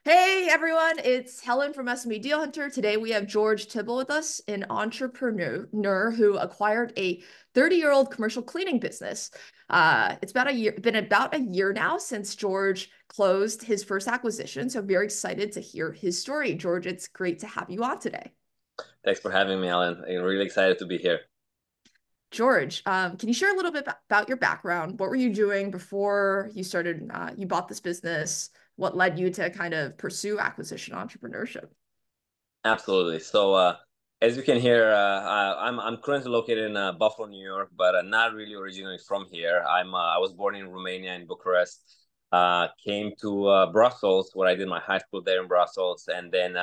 Hey everyone, it's Helen from SME Deal Hunter. Today we have George Tibil with us, an entrepreneur who acquired a 30-year-old commercial cleaning business. It's been about a year now since George closed his first acquisition. So very excited to hear his story. George, it's great to have you on today. Thanks for having me, Alan. I'm really excited to be here. George, can you share a little bit about your background? What were you doing before you bought this business? What led you to kind of pursue acquisition entrepreneurship? Absolutely. As you can hear, I'm currently located in Buffalo, New York, but not really originally from here. I was born in Romania in Bucharest. Came to Brussels, where I did my high school there in Brussels, and then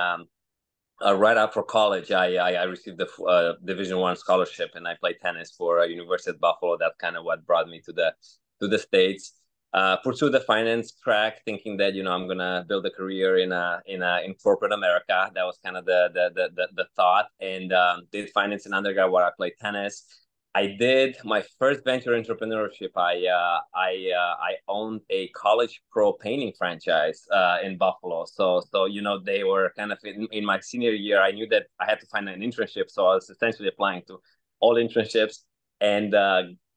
right after college, I received the Division I scholarship, and I played tennis for University of Buffalo. That's kind of what brought me to the States. Pursue the finance track, thinking that I'm gonna build a career in corporate America. That was kind of the thought, and did finance in undergrad while I played tennis. I did my first venture entrepreneurship. I owned a college pro painting franchise in Buffalo. They were kind of in my senior year. I knew that I had to find an internship, so I was essentially applying to all internships, and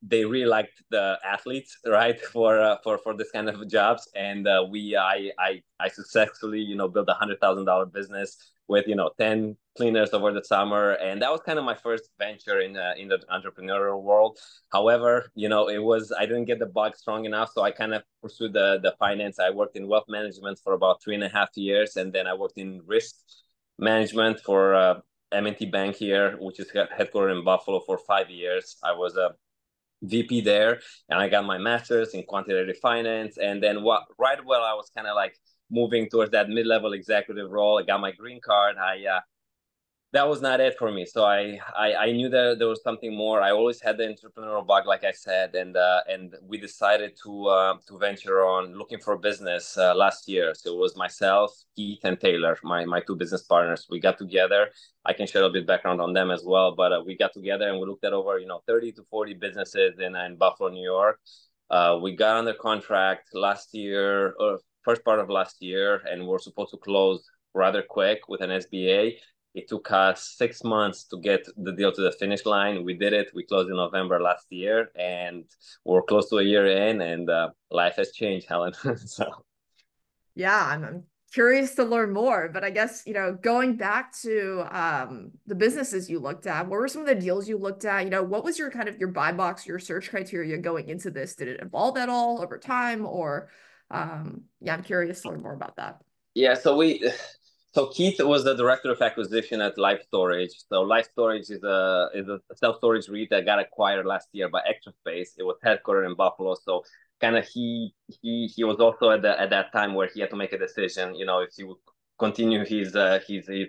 they really liked the athletes, right, for this kind of jobs. And I successfully built $100,000 business with 10 cleaners over the summer, and that was kind of my first venture in the entrepreneurial world. However, I didn't get the bug strong enough, so I kind of pursued the finance. I worked in wealth management for about 3.5 years, and then I worked in risk management for M&T Bank here, which is headquartered in Buffalo, for 5 years. I was a VP there, and I got my master's in quantitative finance. And then right while I was kind of like moving towards that mid-level executive role, I got my green card. That was not it for me. So I knew that there was something more. I always had the entrepreneurial bug, like I said, and we decided to venture on looking for a business last year. So it was myself, Keith, and Taylor, my two business partners. We got together. I can share a bit background on them as well, but we got together and we looked at over 30 to 40 businesses in Buffalo, New York. We got under contract last year, or first part of last year, and we're supposed to close rather quick with an SBA. It took us 6 months to get the deal to the finish line. We did it. We closed in November last year, and we're close to a year in, and life has changed, Helen. So, Yeah, I'm curious to learn more, but I guess, going back to the businesses you looked at, what were some of the deals you looked at? What was your kind of your buy box, your search criteria going into this? Did it evolve at all over time or yeah, I'm curious to learn more about that. yeah, so Keith was the director of acquisition at Life Storage. So Life Storage is a self storage REIT that got acquired last year by Extra Space. It was headquartered in Buffalo. So kind of he was also at that time where he had to make a decision. If he would continue his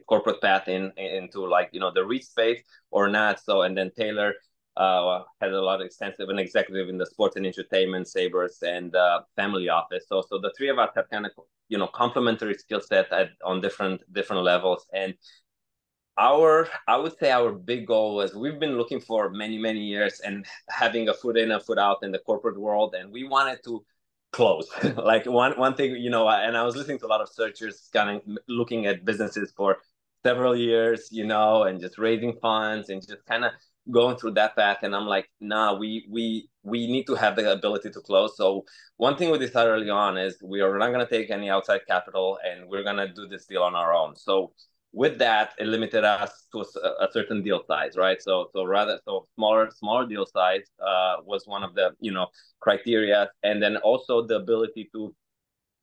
corporate path into like the REIT space or not. So and then Taylor had a lot of extensive and executive in the sports and entertainment, Sabres, and family office. So the three of us have kind of complementary skill set on different levels. And I would say our big goal was we've been looking for many years and having a foot in, a foot out in the corporate world, and we wanted to close. Like one thing, and I was listening to a lot of searchers kind of looking at businesses for several years, and just raising funds and just kind of going through that path. And I'm like, nah, we need to have the ability to close. So one thing we decided early on is we are not going to take any outside capital, and we're going to do this deal on our own. So with that, it limited us to a certain deal size, right? So smaller deal size was one of the criteria, and then also the ability to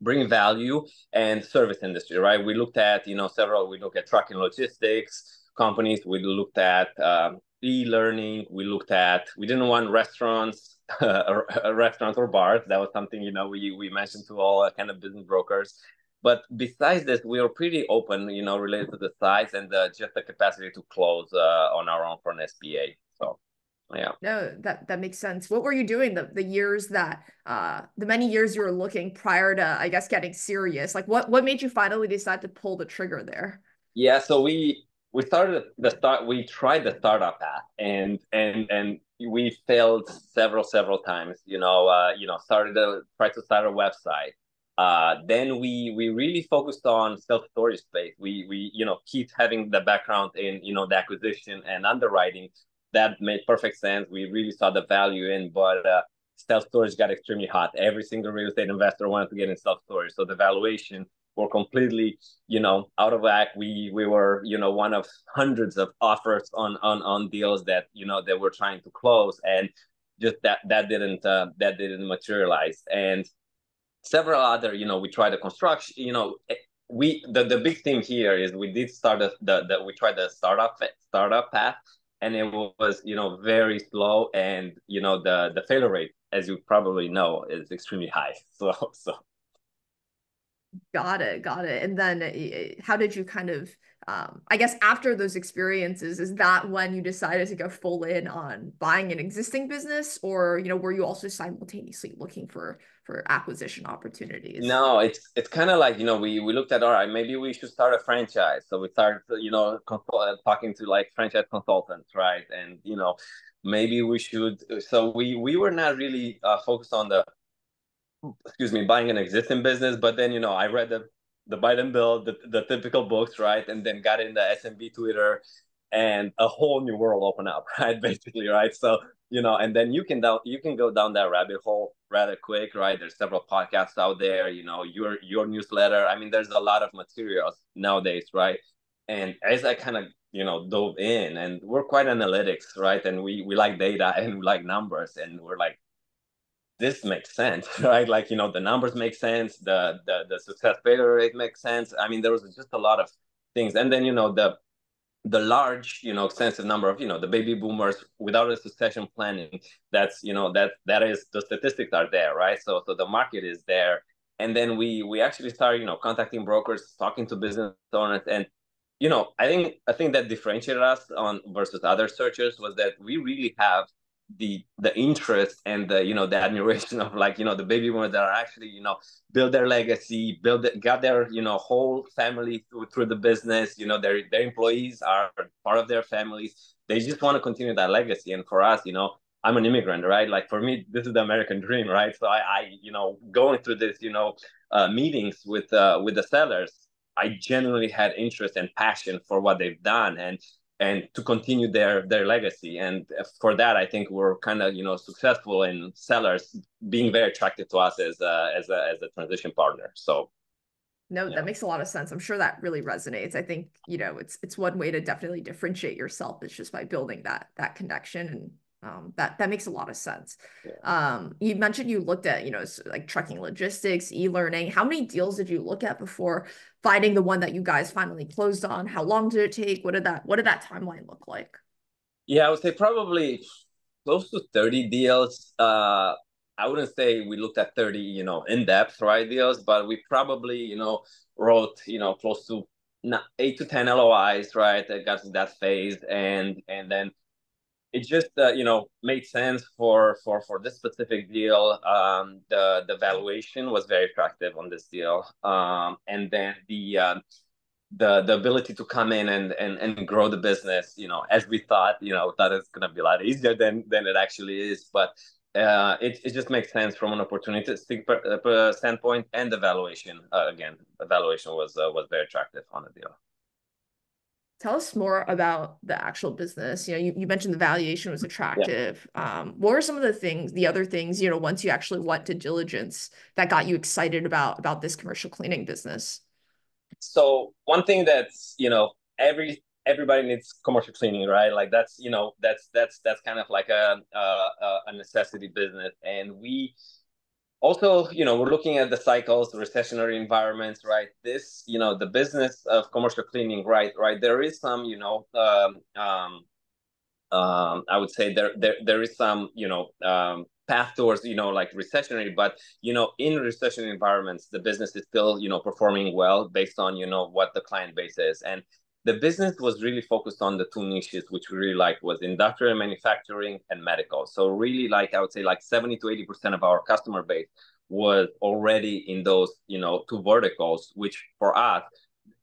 bring value and service industry, right? We looked at several. We looked at trucking logistics companies. We looked at e-learning. We didn't want restaurants, restaurants or bars. That was something we mentioned to all kind of business brokers. But besides this, we are pretty open, related to the size and just the capacity to close on our own for an SBA. So, yeah. No, that makes sense. What were you doing the many years you were looking prior to, I guess, getting serious? Like what made you finally decide to pull the trigger there? Yeah, so we tried the startup path, and we failed several times. Tried to start a website. Then we really focused on self-storage space. We keep having the background in the acquisition and underwriting. That made perfect sense. We really saw the value in, but self-storage got extremely hot. Every single real estate investor wanted to get in self-storage, so the valuation were completely out of whack. We were one of hundreds of offers on deals that that we're trying to close, and just that didn't materialize. And several other, we tried the construction, the big thing here is we did start we tried the startup path, and it was very slow, and the failure rate, as you probably know, is extremely high. So Got it, got it. And then how did you kind of, I guess after those experiences, is that when you decided to go full in on buying an existing business, or, were you also simultaneously looking for acquisition opportunities? no, it's kind of like, we looked at, all right, maybe we should start a franchise. So we started, talking to like franchise consultants, right? And maybe we should. So we were not really focused on the, excuse me, buying an existing business. But then, I read the buy and build, the typical books, right? And then got in the SMB Twitter, and a whole new world opened up, right? Basically, right? So, and then you can go down that rabbit hole rather quick, right? There's several podcasts out there, your newsletter. I mean, there's a lot of materials nowadays, right? And as I kind of dove in, and we're quite analytics, right? And we like data and we like numbers, and we're like, this makes sense, right? Like, the numbers make sense, the success failure rate makes sense. I mean, there was just a lot of things. And then, the large, extensive number of, the baby boomers without a succession planning, that's, that is, the statistics are there, right? So the market is there. And then we actually started, contacting brokers, talking to business owners. And, I think that differentiated us on versus other searchers was that we really have the interest and the admiration of, like, the baby boomers that are actually build their legacy, got their whole family through the business. Their employees are part of their families. They just want to continue that legacy. And for us, I'm an immigrant, right? Like, for me, this is the American dream, right? So I going through this meetings with the sellers, I genuinely had interest and passion for what they've done, and to continue their legacy. And for that, I think we're kind of successful in sellers being very attracted to us as a transition partner. So No, yeah. that makes a lot of sense. I'm sure that really resonates. I think, it's one way to definitely differentiate yourself is just by building that connection, and that makes a lot of sense. Yeah. You mentioned you looked at, like trucking logistics, e-learning. How many deals did you look at before finding the one that you guys finally closed on? How long did it take? What did that timeline look like? Yeah, I would say probably close to 30 deals. I wouldn't say we looked at 30, in depth, right, deals, but we probably, wrote, close to 8 to 10 LOIs, right? That got to that phase. And then it just, made sense for this specific deal. The valuation was very attractive on this deal. And then the ability to come in and grow the business, as we thought, thought it's going to be a lot easier than it actually is. But it just makes sense from an opportunistic standpoint, and the valuation, again, the valuation was very attractive on the deal. Tell us more about the actual business. You mentioned the valuation was Yeah. attractive. What were some of the other things, once you actually went to diligence that got you excited about this commercial cleaning business? So one thing that's, everybody needs commercial cleaning, right? Like, that's kind of like a necessity business. And we also, we're looking at the cycles, the recessionary environments, right? This, the business of commercial cleaning, right? There is some, I would say there is some, path towards, like recessionary, but in recession environments, the business is still, performing well based on, what the client base is. And the business was really focused on the two niches, which we really liked, was industrial manufacturing and medical. So really, like, I would say, like 70 to 80% of our customer base was already in those, two verticals, which for us,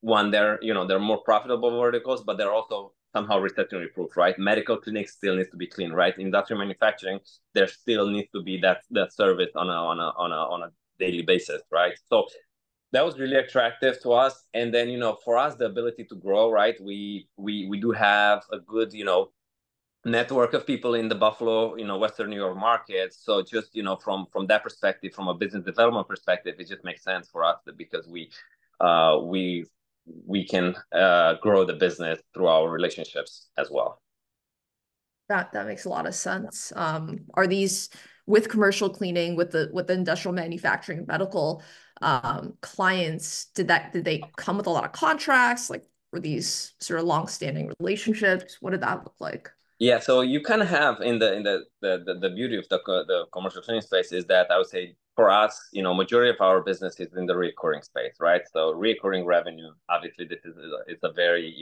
one, they're more profitable verticals, but they're also somehow recessionary proof, right? Medical clinics still needs to be clean, right? Industrial manufacturing, there still needs to be that service on a daily basis, right? So that was really attractive to us. And then, for us, the ability to grow, right? We do have a good, network of people in the Buffalo, Western New York market. So just, from that perspective, from a business development perspective, it just makes sense for us because uh, we, we can grow the business through our relationships as well. That makes a lot of sense. Are these with commercial cleaning, with the industrial manufacturing, medical clients? Did they come with a lot of contracts? Like, were these sort of long-standing relationships? What did that look like? Yeah, so you kind of have in the beauty of the commercial cleaning space is that I would say for us, majority of our business is in the recurring space, right? So recurring revenue, obviously, this is a very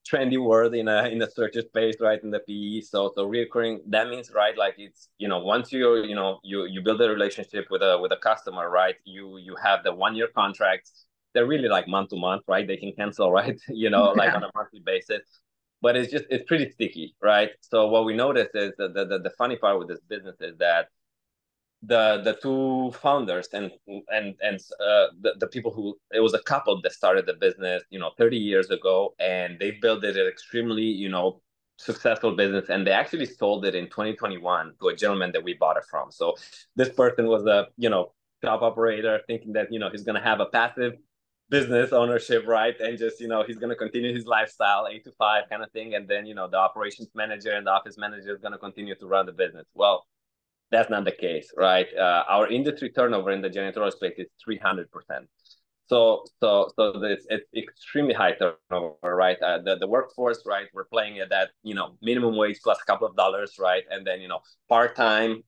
trendy word in a search space, right? In the PE, so recurring that means right, like it's once you build a relationship with a customer, right? You have the 1 year contracts. They're really like month to month, right? They can cancel, right? Like Yeah. on a monthly basis, but it's pretty sticky, right? So what we noticed is that the funny part with this business is that the two founders and the people who it was a couple that started the business 30 years ago, and they built it an extremely successful business, and they actually sold it in 2021 to a gentleman that we bought it from. So this person was a shop operator thinking that he's going to have a passive business ownership, right? And just he's going to continue his lifestyle 8 to 5 kind of thing, and then the operations manager and the office manager is going to continue to run the business. Well, that's not the case, right? Our industry turnover in the janitorial space is 300%. So it's extremely high turnover, right? The workforce, right? We're playing at that minimum wage plus a couple of dollars, right? And then part time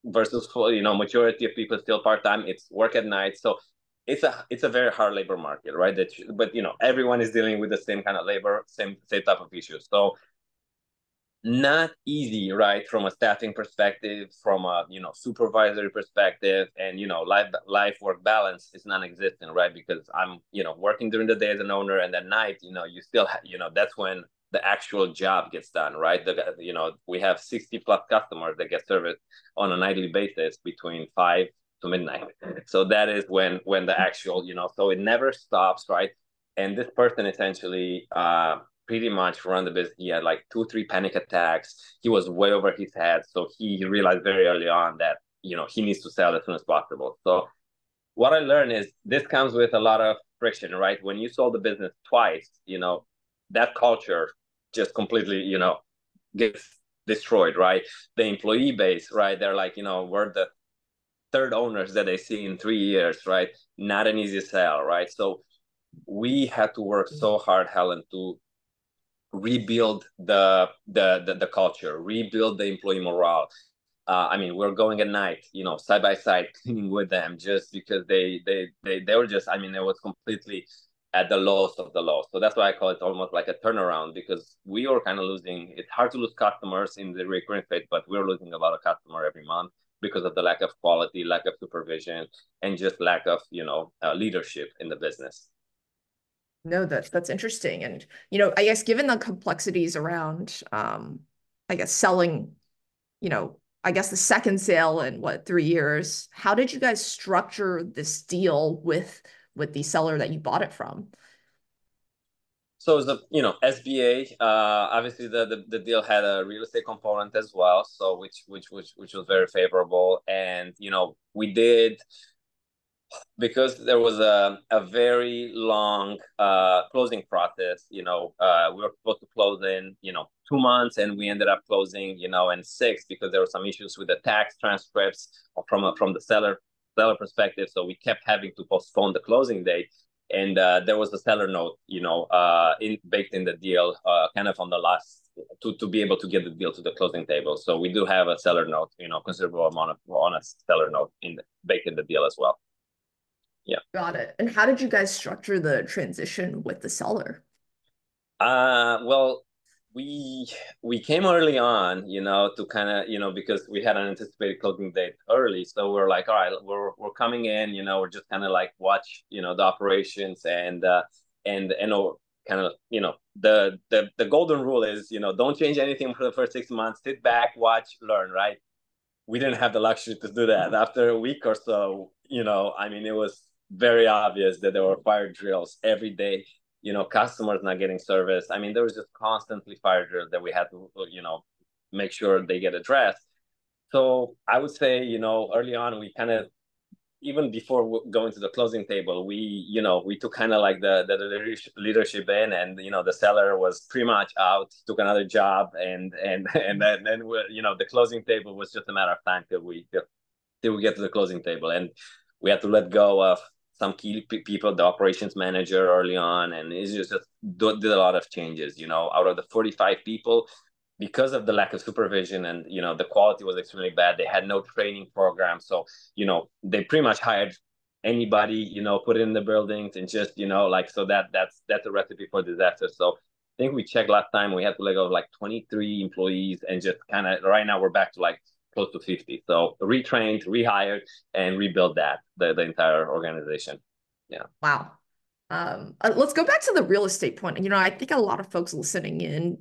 versus full, majority of people still part time. It's work at night, so it's a very hard labor market, right? But everyone is dealing with the same kind of labor, same type of issues. So not easy, right? From a staffing perspective, from a supervisory perspective, and life work balance is non-existent, right? Because I'm working during the day as an owner, and at night you still that's when the actual job gets done, right? We have 60 plus customers that get serviced on a nightly basis between 5 to midnight. So that is when the actual so it never stops, right? And this person essentially pretty much run the business. He had like 2, 3 panic attacks. He was way over his head. So he realized very early on that, he needs to sell as soon as possible. So what I learned is this comes with a lot of friction, right? When you sold the business twice, that culture just completely, gets destroyed, right? The employee base, right? They're like, we're the third owners that they see in 3 years, right? Not an easy sell, right? So we had to work so hard, Helen, to rebuild the culture, rebuild the employee morale. I mean, we're going at night, side by side, cleaning with them, just because they were just. I mean, it was completely at the lowest of the low. So that's why I call it almost like a turnaround, because we were kind of losing. It's hard to lose customers in the recurring phase, but we're losing a lot of customer every month because of the lack of quality, lack of supervision, and just lack of leadership in the business. No, that's interesting. And I guess given the complexities around I guess selling, I guess the second sale in what, 3 years, how did you guys structure this deal with the seller that you bought it from? So it's SBA. Obviously, the deal had a real estate component as well, so which was very favorable. And we did, because there was a very long closing process. We were supposed to close in 2 months, and we ended up closing in 6, because there were some issues with the tax transcripts from the seller perspective. So we kept having to postpone the closing date, and there was a seller note baked in the deal, kind of on the last. To be able to get the deal to the closing table, so we do have a seller note, considerable amount of on a seller note baked in the deal as well. Yeah. Got it. And how did you guys structure the transition with the seller? Well, we we came early on, to kind of, because we had an anticipated closing date early. So we're like, all right, we're coming in, we're just kind of like watch, the operations, and kind of, the golden rule is, don't change anything for the first 6 months. Sit back, watch, learn, right? we didn't have the luxury to do that. After a week or so, I mean, it was very obvious that there were fire drills every day. Customers not getting service. I mean, there was just constantly fire drills that we had to, make sure they get addressed. So I would say, early on, we kind of, even before going to the closing table, we took kind of like the leadership in, and the seller was pretty much out, took another job, and then the closing table was just a matter of time till we get to the closing table, and we had to let go of some key people, the operations manager early on, and it just did a lot of changes. Out of the 45 people, because of the lack of supervision, and the quality was extremely bad, they had no training program. So they pretty much hired anybody, put it in the buildings, and just like, so that's a recipe for disaster. So I think we checked last time, we had to let go of like 23 employees, and just kind of, right now we're back to like close to 50. So retrained, rehired, and rebuilt the entire organization. Yeah. Wow. Let's go back to the real estate point. I think a lot of folks listening in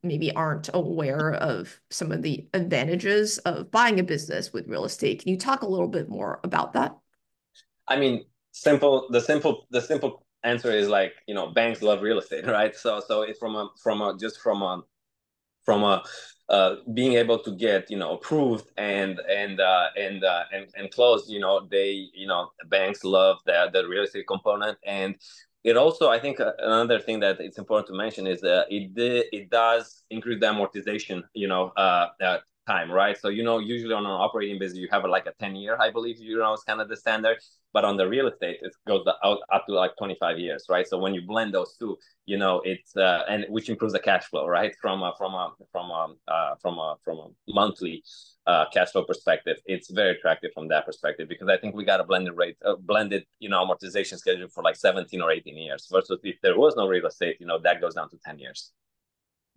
maybe aren't aware of some of the advantages of buying a business with real estate. Can you talk a little bit more about that? I mean, the simple answer is, like, banks love real estate, right? So it's from a being able to get approved and closed. Banks love the real estate component. And it also, I think, another thing that it's important to mention is that it does increase the amortization time, right? So usually on an operating business you have like a 10-year, I believe, is kind of the standard. But on the real estate, it goes out up to like 25 years, right? So when you blend those two, it's and which improves the cash flow, right? From a monthly cash flow perspective, it's very attractive from that perspective, because I think we got a blended amortization schedule for like 17 or 18 years, versus if there was no real estate, that goes down to 10 years.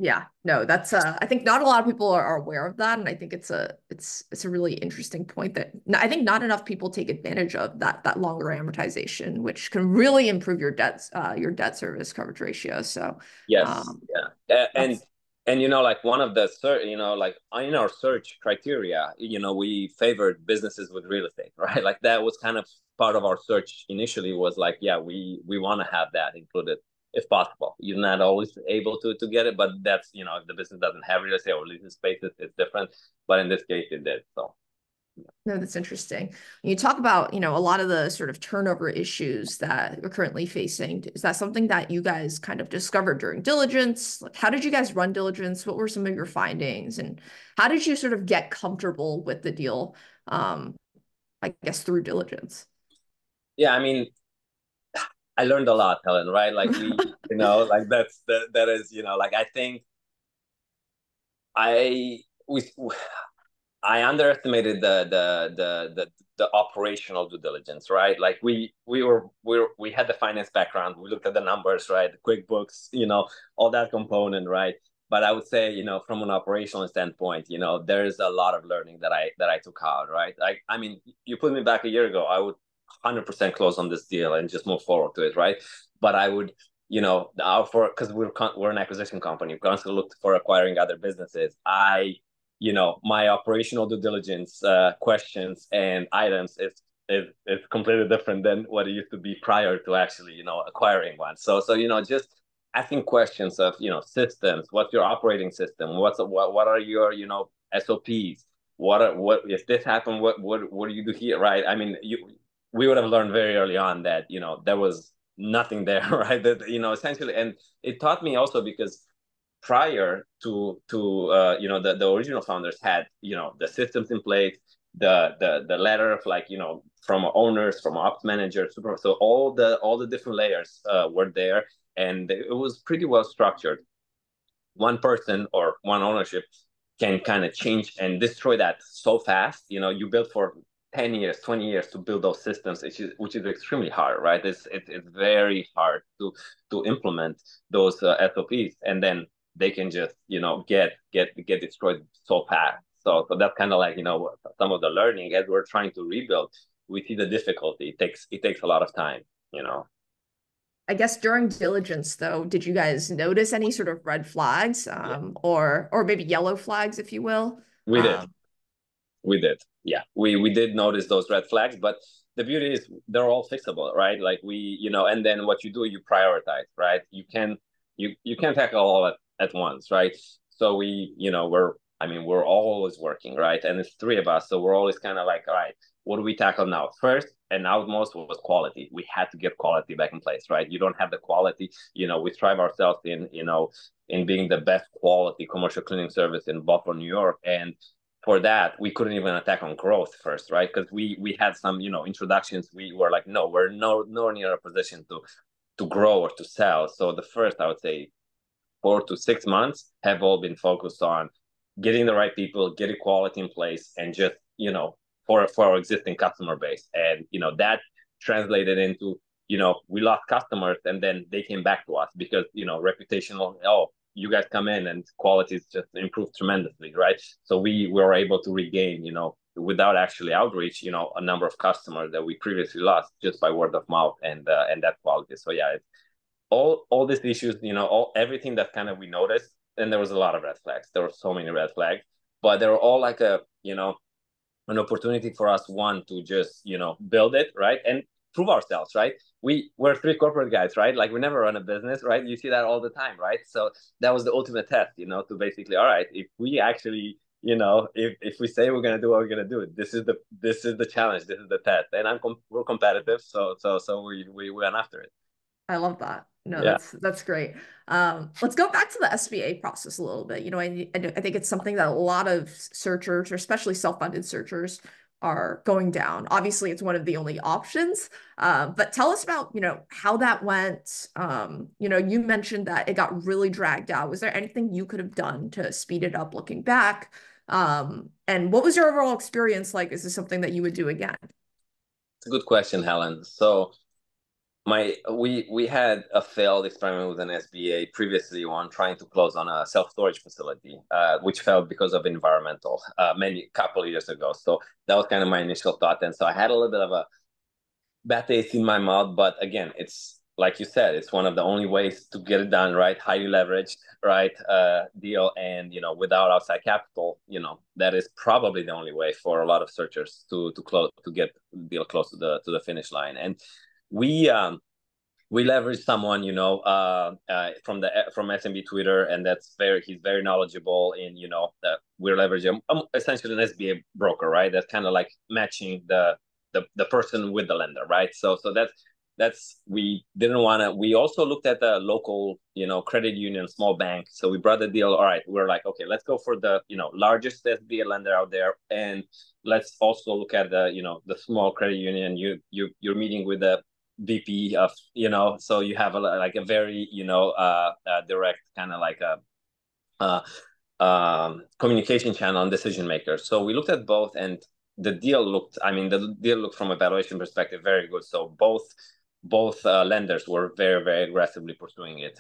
Yeah, no, that's I think not a lot of people are aware of that, and I think it's a really interesting point that I think not enough people take advantage of that longer amortization, which can really improve your debt service coverage ratio. So, Yes, um, yeah, and that's like one of the like in our search criteria, we favored businesses with real estate, right? Like that was kind of part of our search initially. Was like, yeah, we want to have that included if possible. You're not always able to get it, but that's if the business doesn't have real estate or leasing spaces, it's different. But in this case, it did. So No, that's interesting. When you talk about, a lot of the sort of turnover issues that we're currently facing, is that something that you guys kind of discovered during diligence? Like, how did you guys run diligence? What were some of your findings? And how did you sort of get comfortable with the deal, um, I guess, through diligence? yeah, I mean, I learned a lot, Helen. Right? Like like that is like, I think I we I underestimated the operational due diligence, right? Like we had the finance background, we looked at the numbers, right? The QuickBooks, all that component, right? But I would say, from an operational standpoint, there's a lot of learning that I took out, right? I mean, you put me back a year ago, I would 100% close on this deal and just move forward to it, right? But I would, because we're an acquisition company, we constantly look for acquiring other businesses. My operational due diligence questions and items is completely different than what it used to be prior to actually acquiring one. So just asking questions of systems. What's your operating system? What are your SOPs? What if this happened? What do you do here? Right? I mean, we would have learned very early on that there was nothing there, right? That essentially, and it taught me also, because prior to the original founders had the systems in place, the letter of, like, from owners, from ops managers, so all the different layers were there, and it was pretty well structured. One person or one ownership can kind of change and destroy that so fast. You build for 10 years, 20 years to build those systems, which is extremely hard, right? It's very hard to implement those SOPs, and then they can just get destroyed so fast. So that's kind of like some of the learning as we're trying to rebuild. We see the difficulty. It takes a lot of time. You know. I guess during diligence, though, did you guys notice any sort of red flags, Yeah, or maybe yellow flags, if you will? we did. Um, We did. Yeah, we did notice those red flags, but the beauty is they're all fixable, right? Like and then what you do, you prioritize, right? You can't tackle all at once, right? So we're always working, right? And it's three of us, so we're always kind of like, all right, what do we tackle now? First and outmost was quality. We had to get quality back in place, right? You don't have the quality, we strive ourselves in being the best quality commercial cleaning service in Buffalo, New York, and for that we couldn't even attack on growth first, right? Because we had some introductions. We were like, no, we're nowhere near a position to grow or to sell. So the first, I would say, 4 to 6 months have all been focused on getting the right people, getting quality in place, and just for our existing customer base. And that translated into we lost customers, and then they came back to us because reputational. Oh, you guys come in and quality is just improved tremendously, right? So we were able to regain, without actually outreach, a number of customers that we previously lost just by word of mouth and that quality. So yeah, it's all these issues, all everything that kind of we noticed, and there was a lot of red flags. There were so many red flags, but they were all like an opportunity for us, one, to just build it, right, and prove ourselves, right? We're three corporate guys, right? Like we never run a business, right? You see that all the time, right? So that was the ultimate test, to basically, all right, if we actually if we say we're gonna do what we're gonna do, this is the challenge, this is the test, and we're competitive, so we went after it. I love that. No, Yeah. that's great. Let's go back to the SBA process a little bit. I think it's something that a lot of searchers, or especially self-funded searchers, are going down. Obviously, it's one of the only options. But tell us about, how that went. You mentioned that it got really dragged out. Was there anything you could have done to speed it up looking back? And what was your overall experience like? Is this something that you would do again? It's a good question, Helen. So we had a failed experiment with an SBA previously on trying to close on a self-storage facility, which failed because of environmental many couple of years ago. So that was kind of my initial thought, and so I had a little bit of a bad taste in my mouth. But again, it's like you said, it's one of the only ways to get it done, right? Highly leveraged, right? Deal, and without outside capital, that is probably the only way for a lot of searchers to get the deal close to the finish line. And we we leverage someone from SMB Twitter, and he's very knowledgeable in we're leveraging essentially an SBA broker, right? That's kind of like matching the person with the lender, right? So that's we didn't want to. We also looked at the local credit union, small bank. So we brought the deal. All right, we're like, okay, let's go for the largest SBA lender out there, and let's also look at the small credit union. You're meeting with the VP of so you have like a very direct kind of like a communication channel and decision maker. So we looked at both, and the deal looked from a valuation perspective very good. So both lenders were very, very aggressively pursuing it,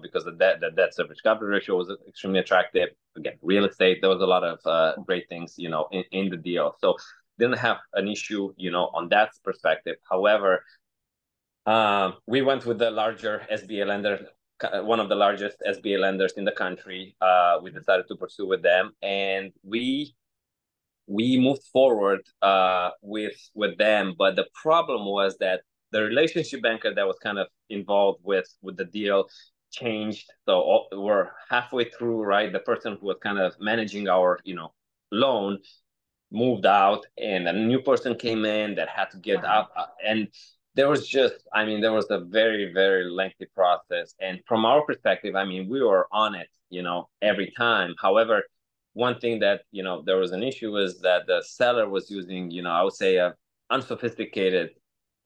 because the debt service coverage ratio was extremely attractive. Again, real estate, there was a lot of great things in the deal. So didn't have an issue on that perspective. However, we went with the larger SBA lender, one of the largest SBA lenders in the country. We decided to pursue with them, and we moved forward with them. But the problem was that the relationship banker that was kind of involved with the deal changed. So we're halfway through, right? The person who was kind of managing our loan moved out, and a new person came in that had to get Wow. out, and there was a very, very lengthy process. And from our perspective, we were on it every time. However, one thing that there was an issue is that the seller was using I would say a unsophisticated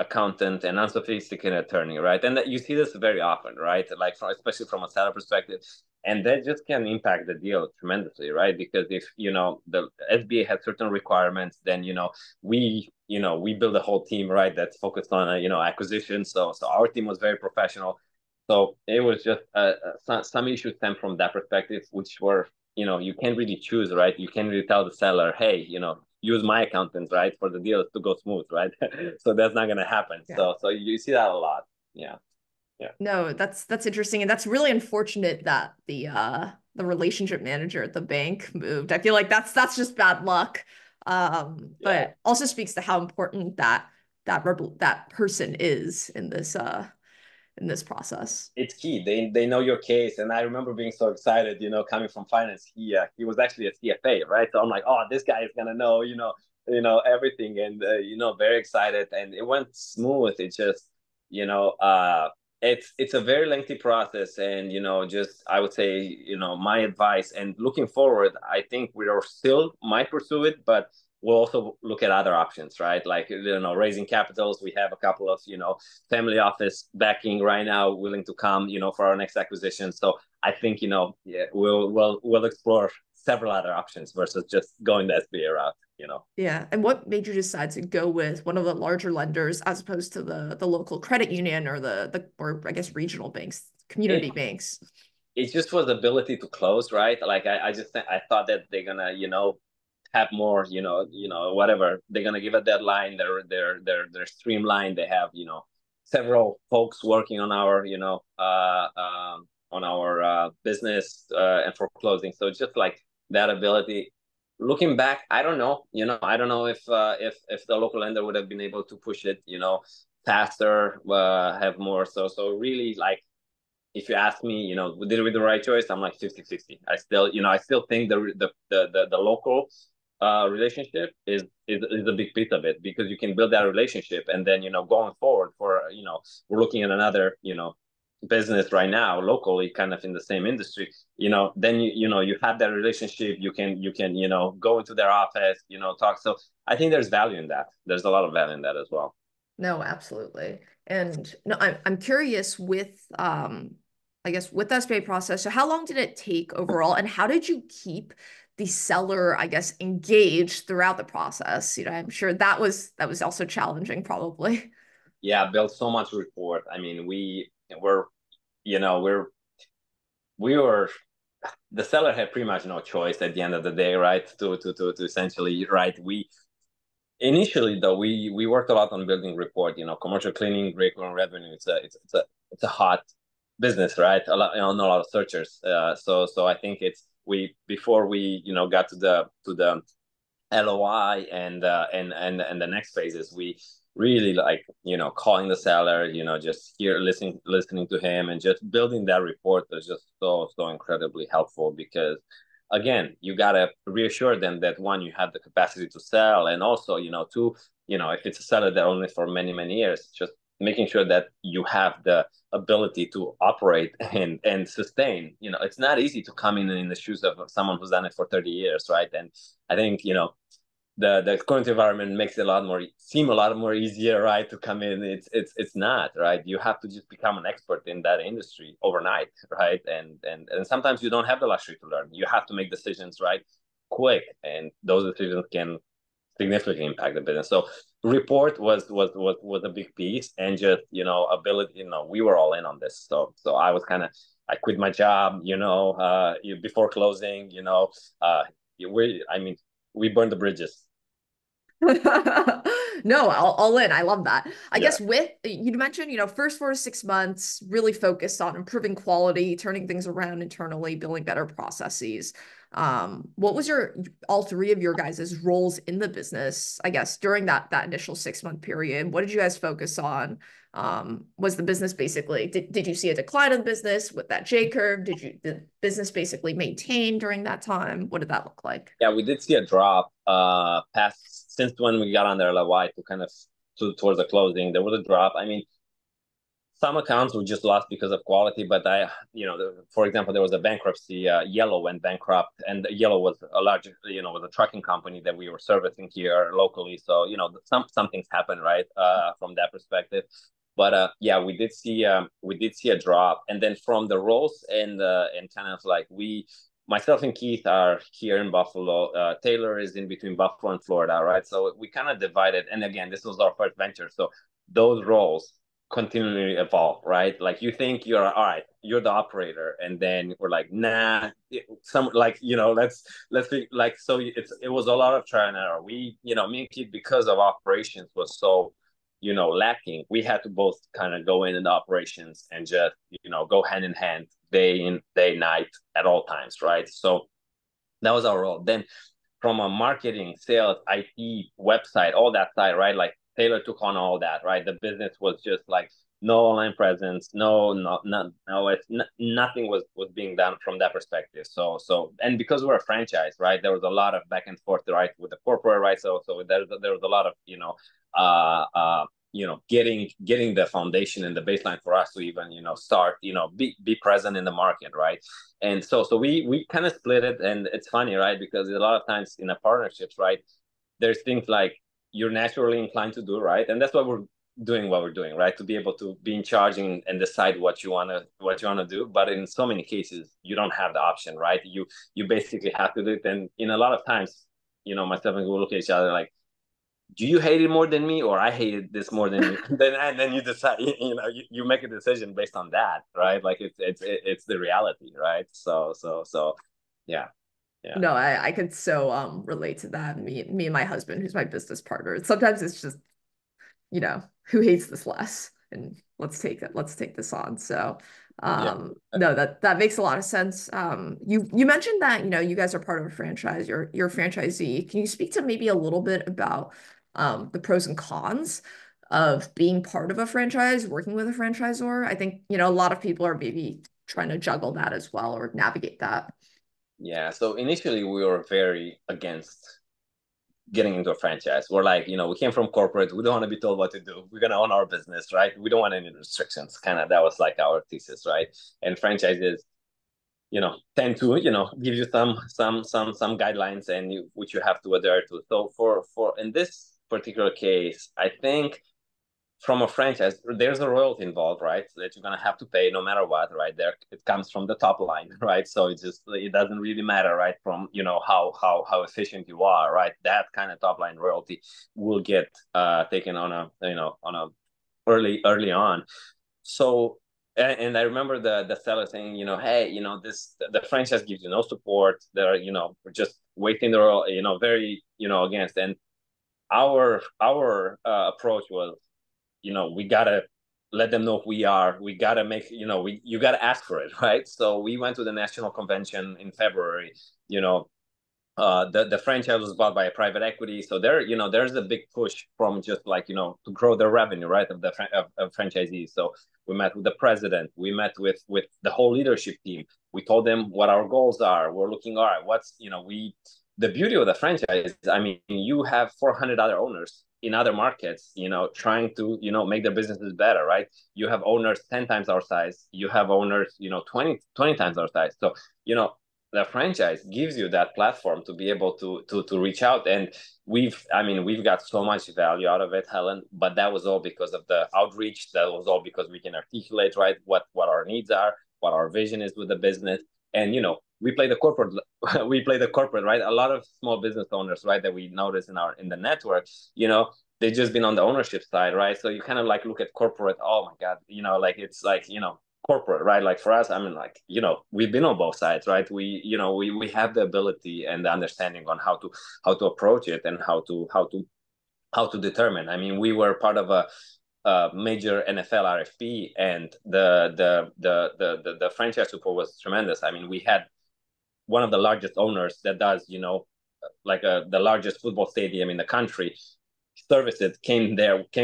accountant and unsophisticated attorney, right? And that you see this very often, right? Like especially from a seller perspective, and that just can impact the deal tremendously, right? Because if the SBA has certain requirements, then we build a whole team, right, that's focused on acquisition. So our team was very professional. So it was just some issues stem from that perspective, which were you can't really choose, right? You can't really tell the seller, hey, use my accountant, right, for the deal to go smooth, right? So that's not gonna happen. Yeah. So you see that a lot. Yeah. Yeah. No, that's interesting, and that's really unfortunate that the relationship manager at the bank moved. I feel like that's just bad luck. Yeah. But also speaks to how important that person is in this process. It's key. They know your case, and I remember being so excited. Coming from finance, he was actually a CFA, right? So I'm like, oh, this guy is gonna know, everything, and very excited, and it went smooth. It just, you know, it's a very lengthy process, and just I would say, my advice, and looking forward, I think we are still might pursue it, but we'll also look at other options, right? Like raising capitals. We have a couple of family office backing right now, willing to come, for our next acquisition. So I think, yeah, we'll explore several other options versus just going the SBA route. Yeah. And what made you decide to go with one of the larger lenders as opposed to the local credit union or the or I guess regional banks, community It banks? it just was the ability to close, right? Like I thought that they're gonna, have more, whatever. They're gonna give a deadline. They're streamlined. They have, several folks working on our business and for closing. So just like that ability. Looking back, I don't know. I don't know if the local lender would have been able to push it, faster, have more. So really, like, if you ask me, did we do the right choice? I'm like 50-50. I still think the local relationship is a big piece of it, because you can build that relationship, and then going forward for we're looking at another business right now locally, kind of in the same industry. Then you have that relationship. You can go into their office, talk. So I think there's value in that. There's a lot of value in that as well. No, absolutely. And no, I'm curious with I guess with the SBA process. So how long did it take overall, and how did you keep the seller, I guess, engaged throughout the process? I'm sure that was also challenging, probably. Yeah, built so much rapport. I mean, were you know we were the seller had pretty much no choice at the end of the day, right? To essentially, right? We initially, though, we worked a lot on building rapport. Commercial cleaning, recurring revenue. It's a hot business, right? A lot of searchers. So I think it's we before we got to the LOI and the next phases, we really like calling the seller, just here listening to him, and just building that report was just so incredibly helpful, because again, you gotta reassure them that, one, you have the capacity to sell, and also two, if it's a seller that owns it for many years, just making sure that you have the ability to operate and sustain. It's not easy to come in the shoes of someone who's done it for 30 years, right? And I think the current environment makes it seem a lot more easier, right, to come in. It's not, right. You have to just become an expert in that industry overnight, right? And sometimes you don't have the luxury to learn. You have to make decisions, right, quick, and those decisions can significantly impact the business. So report was a big piece, and just ability. We were all in on this. So I quit my job, before closing. I mean, we burned the bridges. No, all in. I love that. I Yeah. guess with you mentioned, first 4 to 6 months really focused on improving quality, turning things around internally, building better processes. What was your all three of your guys' roles in the business, I guess, during that initial 6 month period? What did you guys focus on? Was the business basically did you see a decline in the business with that J curve? Did the business basically maintain during that time? What did that look like? Yeah, we did see a drop past since when we got on their LOI to kind of towards the closing. There was a drop. I mean, some accounts were just lost because of quality, but for example, there was a bankruptcy. Yellow went bankrupt, and Yellow was a large, was a trucking company that we were servicing here locally. So some things happen, right, from that perspective. But yeah, we did see a drop, and then from the roles and kind of like myself and Keith are here in Buffalo. Taylor is in between Buffalo and Florida, right? So we kind of divided. And again, this was our first venture, so those roles continually evolve, right? Like you think you're all right, you're the operator, and then we're like, nah, some like let's be like. So it was a lot of trial and error. Me and Keith, because of operations was so lacking, we had to both kind of go in the operations and just go hand in hand, day in day night, at all times, right? So that was our role. Then from a marketing, sales, IT, website, all that side, right? Like Taylor took on all that, right? The business was just like no online presence, nothing was being done from that perspective. And because we're a franchise, right? There was a lot of back and forth, right, with the corporate, right? So there was a lot of getting the foundation and the baseline for us to even start be present in the market, right? And so we kind of split it, and it's funny, right? Because a lot of times in a partnerships, right, there's things like you're naturally inclined to do, right? And that's what we're doing, what we're doing, right? To be able to be in charge and decide what you wanna do. But in so many cases, you don't have the option, right? You basically have to do it. And in a lot of times, myself and we look at each other like, do you hate it more than me, or I hated this more than you? And then you decide, you make a decision based on that, right? Like it's the reality, right? So yeah, yeah, No, I could so relate to that. Me and my husband, who's my business partner. Sometimes it's just, who hates this less? And let's take this on. So yeah, no, that makes a lot of sense. You mentioned that, you guys are part of a franchise, you're a franchisee. Can you speak to maybe a little bit about the pros and cons of being part of a franchise, working with a franchisor? I think, a lot of people are maybe trying to juggle that as well or navigate that. yeah. So initially, we were very against getting into a franchise. We're like, we came from corporate. We don't want to be told what to do. We're gonna own our business, right? We don't want any restrictions. Kind of that was like our thesis, right? And franchises, tend to, give you some guidelines and which you have to adhere to. So for in this particular case, I think from a franchise, there's a royalty involved, right? That you're gonna have to pay no matter what, right? There, it comes from the top line, right? So it doesn't really matter, right? From how efficient you are, right? That kind of top line royalty will get taken on a early on. So and I remember the seller saying, hey, this the franchise gives you no support. They're we're just waiting the very against. And our approach was, we gotta let them know who we are. We gotta make, you gotta ask for it, right? So we went to the national convention in February. You know, the franchise was bought by a private equity, so there's a big push from just like to grow the revenue, right, of of franchisees. So we met with the president, we met with the whole leadership team. We told them what our goals are. We're looking, all right, what's we the beauty of the franchise. I mean, you have 400 other owners in other markets, trying to make their businesses better, right? You have owners 10 times our size. You have owners 20 times our size. So the franchise gives you that platform to be able to reach out. And we've got so much value out of it, Helen, but that was all because of the outreach. That was all because we can articulate, right, what our needs are, what our vision is with the business. And we play the corporate right? A lot of small business owners, right, that we notice in the network, they've just been on the ownership side, right? So you kind of like look at corporate, oh my god, like it's like corporate, right? Like for us, I mean, like we've been on both sides, right? We have the ability and the understanding on how to approach it and how to determine. I mean, we were part of a major NFL RFP, and the franchise support was tremendous. I mean, we had one of the largest owners that does like the largest football stadium in the country service it, came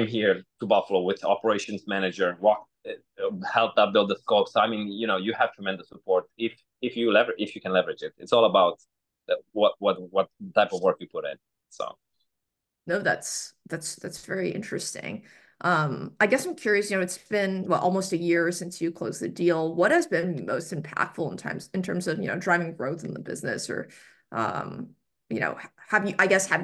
here to Buffalo with operations manager, helped up build the scope. So I mean, you have tremendous support if you can leverage it. It's all about what type of work you put in. So No, that's very interesting. I guess I'm curious, it's been almost a year since you closed the deal. What has been most impactful in terms of, driving growth in the business or have you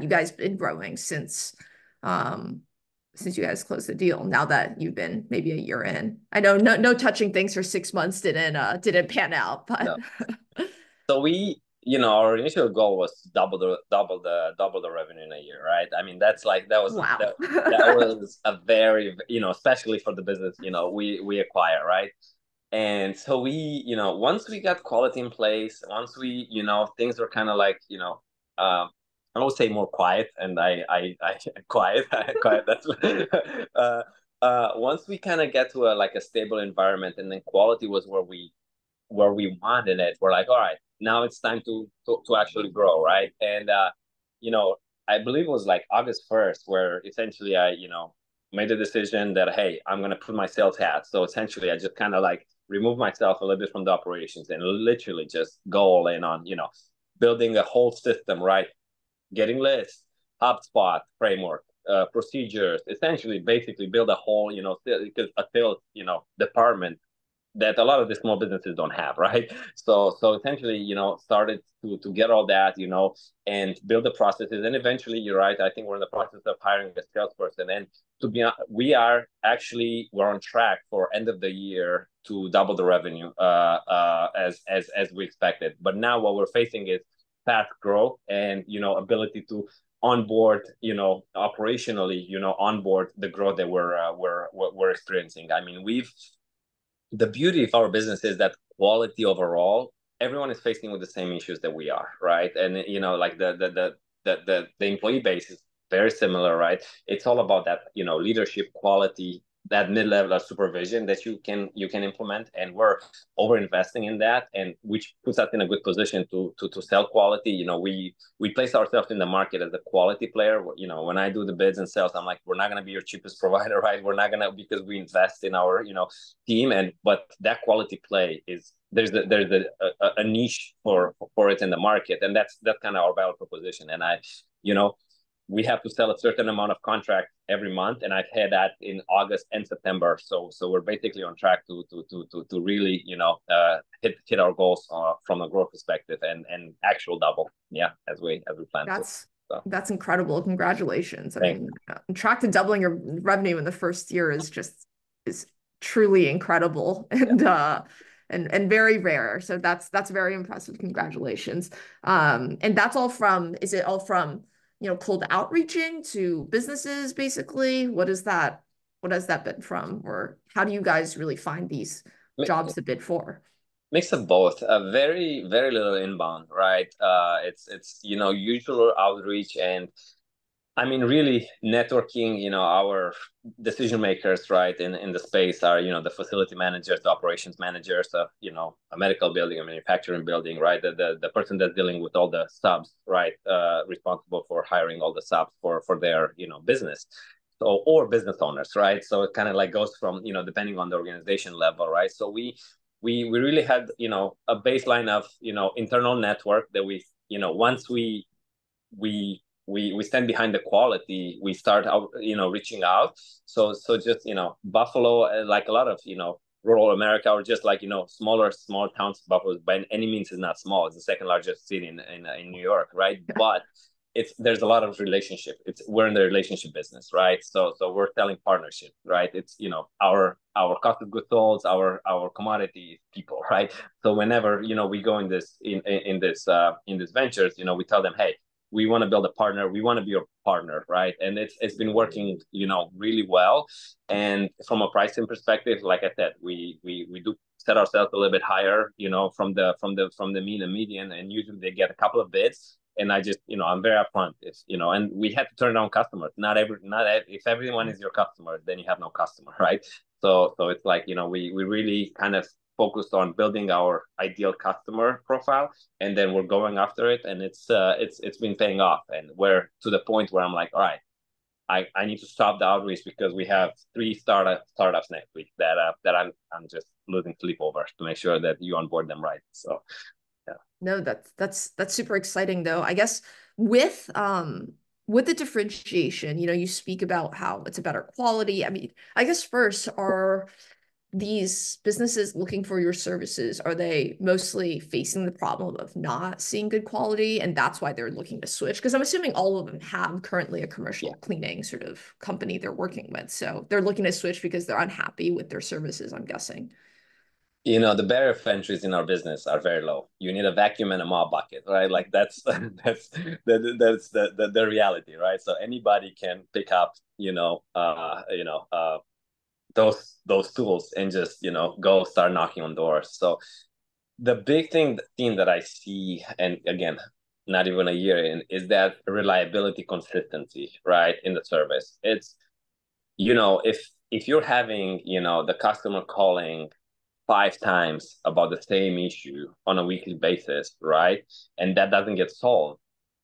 guys been growing since you guys closed the deal now that you've been maybe a year in? I know no touching things for 6 months didn't pan out, but no. So our initial goal was to double the revenue in a year, right? I mean, that's like that was wow. that was a very, especially for the business, we acquire, right? And so once we got quality in place, once things were kind of like, I would say more quiet, and I quiet, quiet. That's once we kind of get to a stable environment, and then quality was where we wanted it. We're like, all right, now it's time to actually grow, right? And I believe it was like August 1st, where essentially I made the decision that, hey, I'm going to put my sales hat. So essentially, I just kind of like remove myself a little bit from the operations and literally just go all in on building a whole system, right? Getting lists, HubSpot framework, procedures, essentially basically build a whole, because a sales department that a lot of the small businesses don't have, right? So essentially, started to get all that, and build the processes. And eventually, you're right. I think we're in the process of hiring a salesperson. And we're on track for end of the year to double the revenue as we expected. But now what we're facing is fast growth and ability to onboard, operationally, onboard the growth that we're experiencing. I mean, the beauty of our business is that quality overall, everyone is facing with the same issues that we are, right? And like the employee base is very similar, right? It's all about that leadership quality, that mid-level of supervision that you can implement, and we're over investing in that, and which puts us in a good position to sell quality. We place ourselves in the market as a quality player. When I do the bids and sales, I'm like, we're not going to be your cheapest provider, right? We're not going to, because we invest in our team, but that quality play is, there's a niche for it in the market, and that's kind of our value proposition. And you know we have to sell a certain amount of contract every month, and I've had that in August and September. So we're basically on track to really hit our goals from a growth perspective, and actual double, yeah, as we plan to. That's So that's incredible. Congratulations. I thanks. mean, on track to doubling your revenue in the first year is truly incredible Yeah. and very rare. So that's very impressive. Congratulations. And that's all from, is it all from, cold outreaching to businesses basically? What has that been from? Or how do you guys really find these jobs to bid for? Mix of both. Very, very little inbound, right? It's usual outreach, and I mean, really networking. Our decision makers, right, in the space are the facility managers, the operations managers of a medical building, a manufacturing building, right? The person that's dealing with all the subs, right, responsible for hiring all the subs for their business. So, or business owners, right? So it kind of like goes from depending on the organization level, right? So we really had a baseline of internal network that once we stand behind the quality, we start out reaching out. So just Buffalo, like a lot of rural America, or just like smaller small towns. Buffalo by any means is not small. It's the second largest city in New York, right? But there's a lot of relationship. We're in the relationship business, right? So we're selling partnership, right? It's our cost of goods sold, our commodity people, right? So whenever we go in this ventures, we tell them, hey, we want to build a partner, we want to be your partner, right? And it's been working really well. And from a pricing perspective, like I said, we do set ourselves a little bit higher from the mean and median, and usually they get a couple of bids. And I just I'm very upfront. And we had to turn down customers. If everyone is your customer, then you have no customer, right? So it's like we really kind of focused on building our ideal customer profile, and then we're going after it, and it's been paying off. And we're to the point where I'm like, all right, I need to stop the outreach, because we have 3 startups next week that I'm just losing sleep over to make sure that you onboard them right. So yeah. No, that's super exciting though. I guess with the differentiation, you speak about how it's a better quality. I mean, I guess first, are these businesses looking for your services? Are they mostly facing the problem of not seeing good quality, and that's why they're looking to switch? Because I'm assuming all of them have currently a commercial Yeah. cleaning sort of company they're working with. So they're looking to switch because they're unhappy with their services, I'm guessing. The barrier of entries in our business are very low. You need a vacuum and a mop bucket, right? Like that's the reality, right? So anybody can pick up those tools and just go start knocking on doors. So the big theme that I see, and again, not even a year in, is that reliability, consistency, right, in the service. It's if you're having the customer calling 5 times about the same issue on a weekly basis, right, and that doesn't get solved,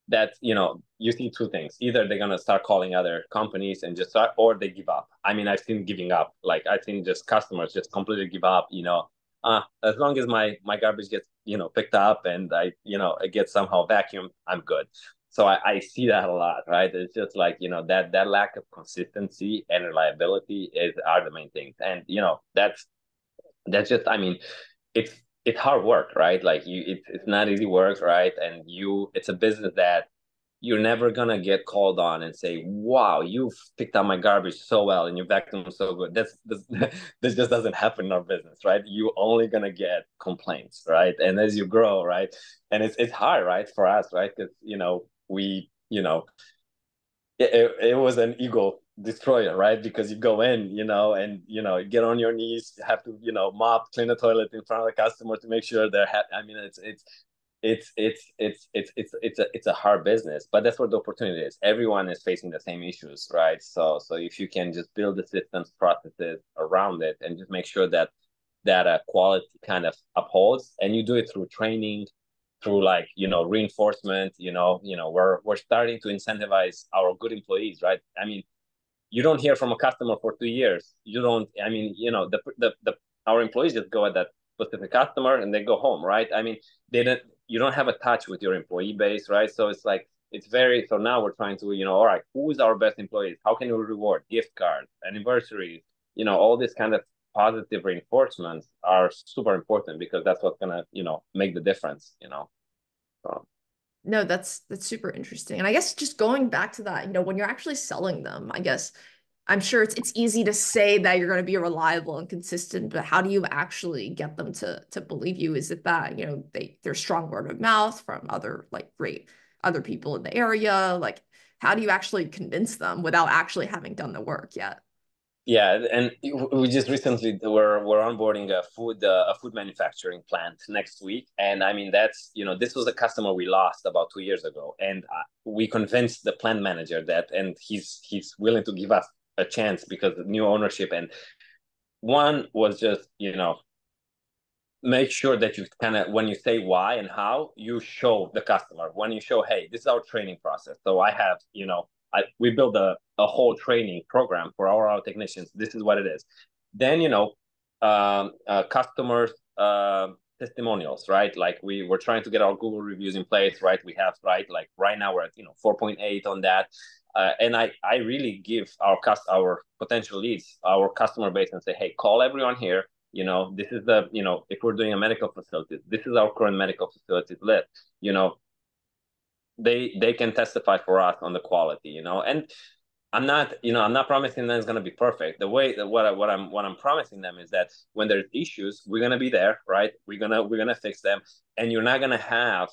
that, you see two things. Either they're gonna start calling other companies and just start, or they give up. I mean, I've seen giving up. Like I've seen just customers just completely give up. As long as my garbage gets picked up and I get somehow vacuumed, I'm good. So I see that a lot, right? It's just like that lack of consistency and reliability are the main things, and that's just, I mean, it's it's hard work, right? Like it's not easy work, right? And it's a business that you're never gonna get called on and say, "Wow, you've picked up my garbage so well and you vacuum so good." This just doesn't happen in our business, right? You only gonna get complaints, right? And as you grow, right, and it's hard, right, for us, right? Because we it was an ego destroyer, right? Because you go in, and get on your knees, have to, mop, clean the toilet in front of the customer to make sure they're happy. I mean, it's a hard business, but that's where the opportunity is. Everyone is facing the same issues, right? So if you can just build the systems, processes around it, and just make sure that quality kind of upholds, and you do it through training, through like reinforcement. We're starting to incentivize our good employees, right? I mean, you don't hear from a customer for 2 years. You don't. I mean, the our employees just go at that specific customer and they go home, right? I mean, they don't. You don't have a touch with your employee base, right? So it's like it's very. So now we're trying to, all right, who is our best employees? How can we reward? Gift cards, anniversaries, all this kind of positive reinforcements are super important, because that's what's gonna, make the difference. So, No, that's super interesting. And I guess just going back to that, when you're actually selling them, I guess I'm sure it's easy to say that you're going to be reliable and consistent, but how do you actually get them to believe you? Is it that, they're strong word of mouth from other like great other people in the area? Like, how do you actually convince them without actually having done the work yet? yeah, and we just recently we're onboarding a food manufacturing plant next week, and I mean this was a customer we lost about 2 years ago, and we convinced the plant manager that, and he's willing to give us a chance because of new ownership. And one was just make sure that you kind of, when you say why and how, you show the customer. When you show, hey, this is our training process. So I have, we build a whole training program for our technicians. This is what it is. Then, customers, testimonials, right? Like we're trying to get our Google reviews in place, right? We have, right, like right now we're at 4.8 on that. And I really give our potential leads, our customer base, and say, hey, call everyone here. This is if we're doing a medical facility, this is our current medical facilities list. They can testify for us on the quality. And I'm not promising that it's gonna be perfect. The way that what I'm promising them is that when there's issues, we're gonna be there, right? We're gonna fix them, and you're not gonna have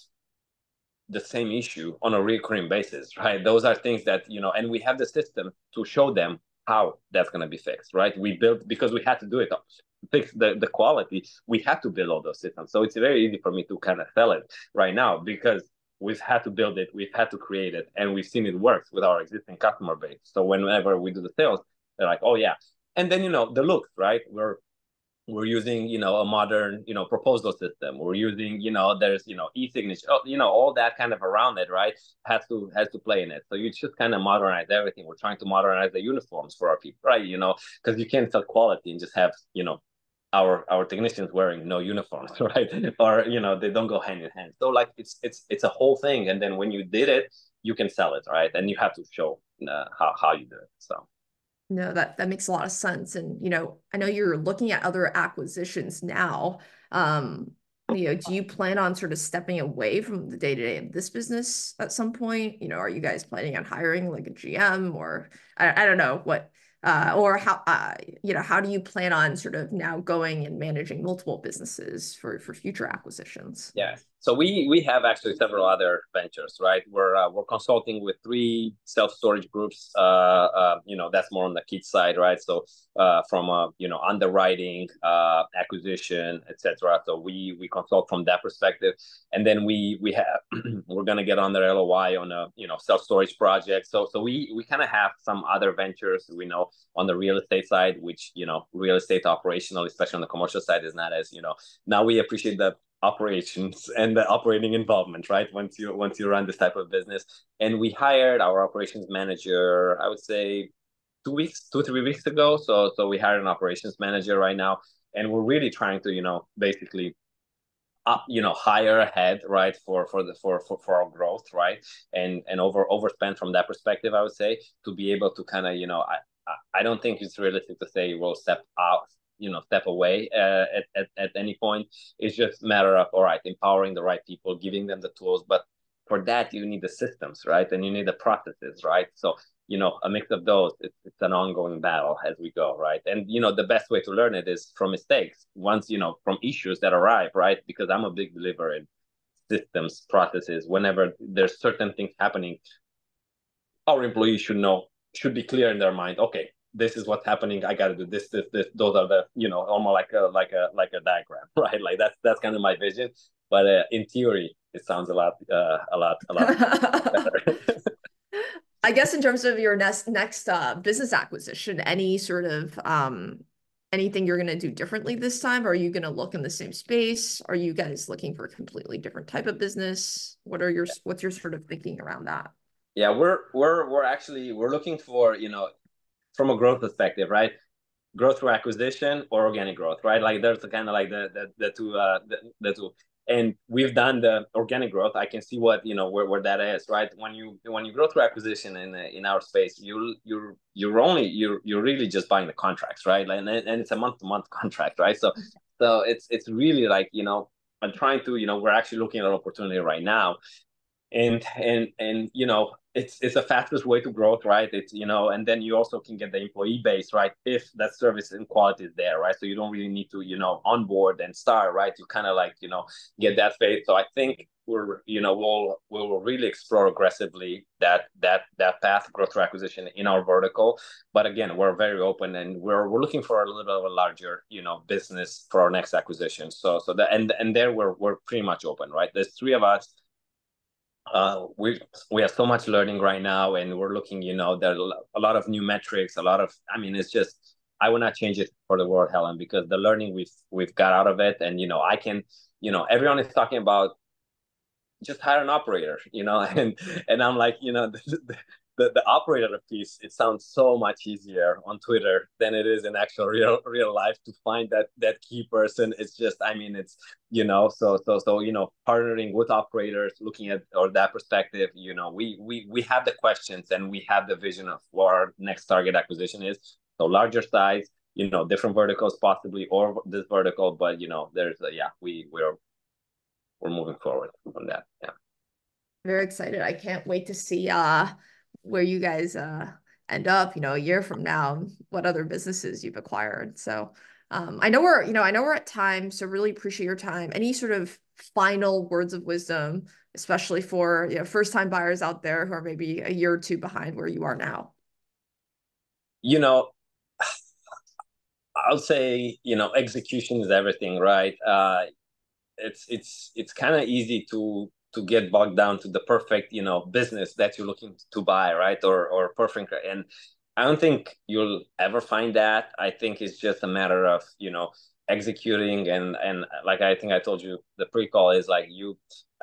the same issue on a recurring basis, right? Those are things that, and we have the system to show them how that's going to be fixed, right? We built, because we had to do it, fix the quality, we had to build all those systems. So it's very easy for me to kind of sell it right now, because we've had to build it, we've had to create it, and we've seen it works with our existing customer base. So whenever we do the sales, they're like, oh yeah. And then, the looks, right? We're using a modern proposal system. We're using there's e-signature, all that kind of around it, right? Has to play in it. So you just kind of modernize everything. We're trying to modernize the uniforms for our people, right? Because you can't sell quality and just have our technicians wearing no uniforms, right? Or they don't go hand in hand. So like it's a whole thing. And then when you did it, you can sell it, right? And you have to show how you do it. So No, that makes a lot of sense. And, I know you're looking at other acquisitions now. Do you plan on sort of stepping away from the day-to-day of this business at some point? Are you guys planning on hiring like a GM, or I don't know what, or how do you plan on sort of now going and managing multiple businesses for future acquisitions? yeah. So we have actually several other ventures, right? We're consulting with 3 self-storage groups. That's more on the kids side, right? So from underwriting, acquisition, etc. So we consult from that perspective, and then we have we're gonna get on their LOI on a self-storage project. So we kind of have some other ventures we know on the real estate side, which real estate operational, especially on the commercial side, is not as now we appreciate that operations and the operating involvement, right? Once you run this type of business. And we hired our operations manager, I would say 2 weeks, 3 weeks ago. So we hired an operations manager right now, and we're really trying to, basically up, hire ahead, right, for our growth, right, and overspend from that perspective, I would say, to be able to kind of, I don't think it's realistic to say we'll step out, step away at any point. It's just a matter of, all right, empowering the right people, giving them the tools, but for that you need the systems, right, and you need the processes, right. So a mix of those. It's an ongoing battle as we go, right? And the best way to learn it is from mistakes. Once from issues that arrive, right? Because I'm a big believer in systems, processes. Whenever there's certain things happening, our employees should be clear in their mind. Okay, this is what's happening. I got to do this, this, this. Those are the almost like a diagram, right? Like that's kind of my vision. But in theory, it sounds a lot better. I guess in terms of your next business acquisition, any sort of anything you're going to do differently this time? Or are you going to look in the same space? Are you guys looking for a completely different type of business? What's your sort of thinking around that? Yeah, we're looking for, from a growth perspective, right? Growth through acquisition or organic growth, right? Like there's kind of like the two. And we've done the organic growth. I can see what where that is, right? When you grow through acquisition in our space, you're really just buying the contracts, right? Like, and it's a month-to-month contract, right? So it's really like I'm trying to we're actually looking at an opportunity right now, and it's the fastest way to growth, right? It's and then you also can get the employee base, right, if that service and quality is there, right? So you don't really need to onboard and start, right? You kind of like get that phase. So I think we'll really explore aggressively that path, growth through acquisition, in our vertical. But again, we're very open, and we're looking for a little bit of a larger business for our next acquisition. So that, and there we're pretty much open, right? There's three of us. We have so much learning right now, and we're looking, there's a lot of new metrics, a lot of, I mean, it's just, I would not change it for the world, Helen, because the learning we've got out of it. And I can, everyone is talking about just hire an operator, and I'm like, the operator piece, it sounds so much easier on Twitter than it is in actual real life to find that key person. It's just, I mean, it's so partnering with operators, looking at or that perspective, we have the questions and we have the vision of what our next target acquisition is. So larger size, different verticals possibly, or this vertical, but there's yeah, we're moving forward on that. Yeah. Very excited. I can't wait to see where you guys end up, a year from now, what other businesses you've acquired. So I know we're at time, so really appreciate your time. Any sort of final words of wisdom, especially for first time buyers out there who are maybe a year or two behind where you are now? You know, I'll say, execution is everything, right? It's kind of easy to get bogged down to the perfect business that you're looking to buy, right, or perfect. And I don't think you'll ever find that. I think it's just a matter of executing, and like I think I told you, the pre-call is like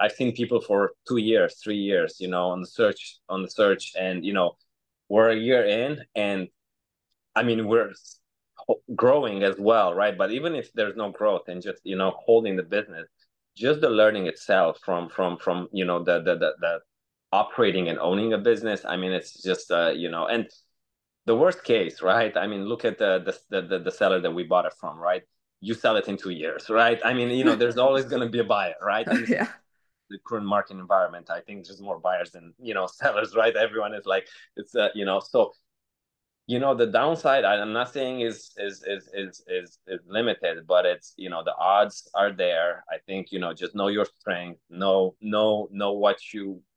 I've seen people for 2 years, 3 years on the search, and we're a year in, and I mean we're growing as well, right? But even if there's no growth and just holding the business, just the learning itself from the operating and owning a business. I mean, it's just and the worst case, right? I mean, look at the seller that we bought it from, right? You sell it in 2 years, right? I mean, there's always going to be a buyer, right? And Yeah. the current market environment, I think there's more buyers than sellers, right? Everyone is like, it's so the downside, I'm not saying is limited, but it's the odds are there. I think just know your strength, know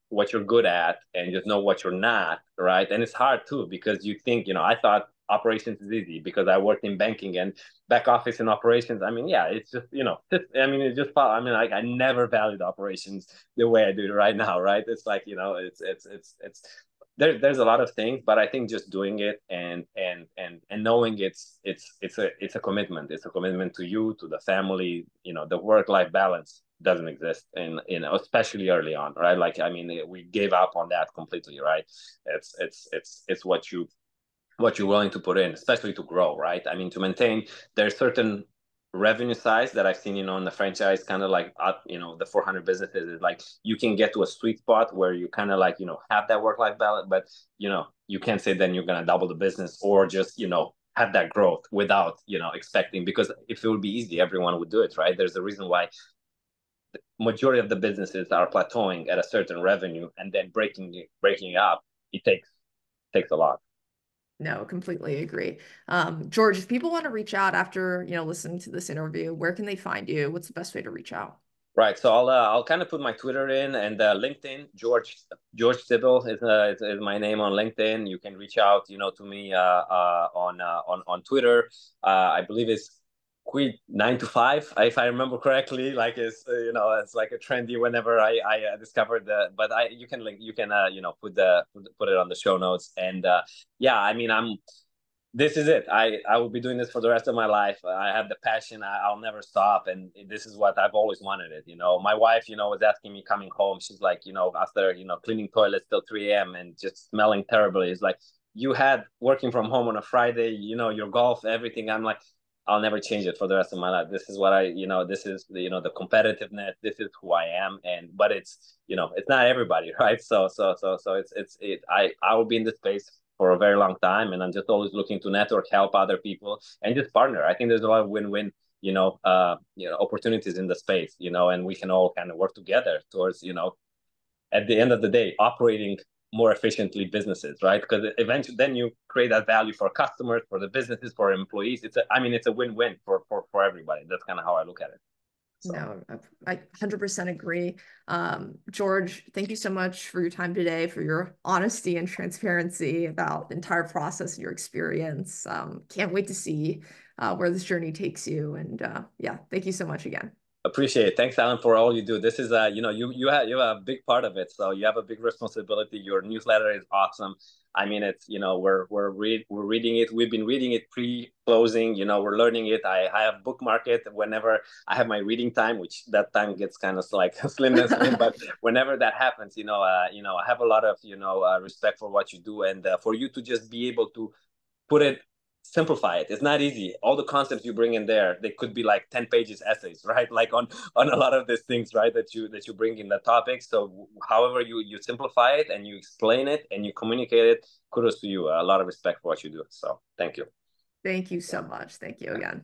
what you're good at, and just know what you're not, right? And it's hard too, because you think I thought operations is easy because I worked in banking and back office and operations. I mean, yeah, it's just I mean, it's just I mean, like, I never valued operations the way I do right now, right? It's like it's there's a lot of things, but I think just doing it and knowing it's a commitment. It's a commitment to you, to the family. The work-life balance doesn't exist, and especially early on, right? Like, I mean, we gave up on that completely, right? It's what you're willing to put in, especially to grow, right? I mean, to maintain, there's certain revenue size that I've seen, in the franchise, kind of like, the 400 businesses is like, you can get to a sweet spot where you kind of like, have that work-life balance, but, you can't say then you're going to double the business or just, have that growth without, expecting, because if it would be easy, everyone would do it, right? There's a reason why the majority of the businesses are plateauing at a certain revenue and then breaking up. It takes a lot. No, completely agree. George, if people want to reach out after, listening to this interview, where can they find you? What's the best way to reach out? Right. So I'll kind of put my Twitter in and LinkedIn. George Tibil is my name on LinkedIn. You can reach out, to me on Twitter. I believe it's quit 9 to 5, if I remember correctly. Like, it's like a trendy whenever I discovered that. But I you can link you can put it on the show notes. And yeah, I mean, this is it. I will be doing this for the rest of my life. I have the passion. I'll never stop, and this is what I've always wanted. It. My wife, was asking me coming home. She's like, after cleaning toilets till 3 a.m. and just smelling terribly. It's like, you had working from home on a Friday. Your golf, everything. I'm like, I'll never change it for the rest of my life. This is what I. This is the competitiveness. This is who I am. But it's not everybody, right? So I will be in this space for a very long time, and I'm just always looking to network, help other people, and just partner. I think there's a lot of win-win, opportunities in the space, and we can all kind of work together towards, at the end of the day, operating more efficiently businesses, right? Because eventually, then you create that value for customers, for the businesses, for employees. It's a win-win for everybody. That's kind of how I look at it. So. No, I 100% agree. George, thank you so much for your time today, for your honesty and transparency about the entire process and your experience. Can't wait to see where this journey takes you. And yeah, thank you so much again. Appreciate it. Thanks, Alan, for all you do. This is you have a big part of it, so you have a big responsibility. Your newsletter is awesome. I mean, it's we're reading it. We've been reading it pre-closing. We're learning it. I have bookmark it whenever I have my reading time, which that time gets kind of like slim and slim. But whenever that happens, I have a lot of respect for what you do, and for you to just be able to put it simplify it. It's not easy. All the concepts you bring in there, they could be like 10 pages essays, right? Like on a lot of these things, right? That you bring in the topic. So however you simplify it and you explain it and you communicate it, kudos to you. A lot of respect for what you do. So thank you. Thank you so much. Thank you again.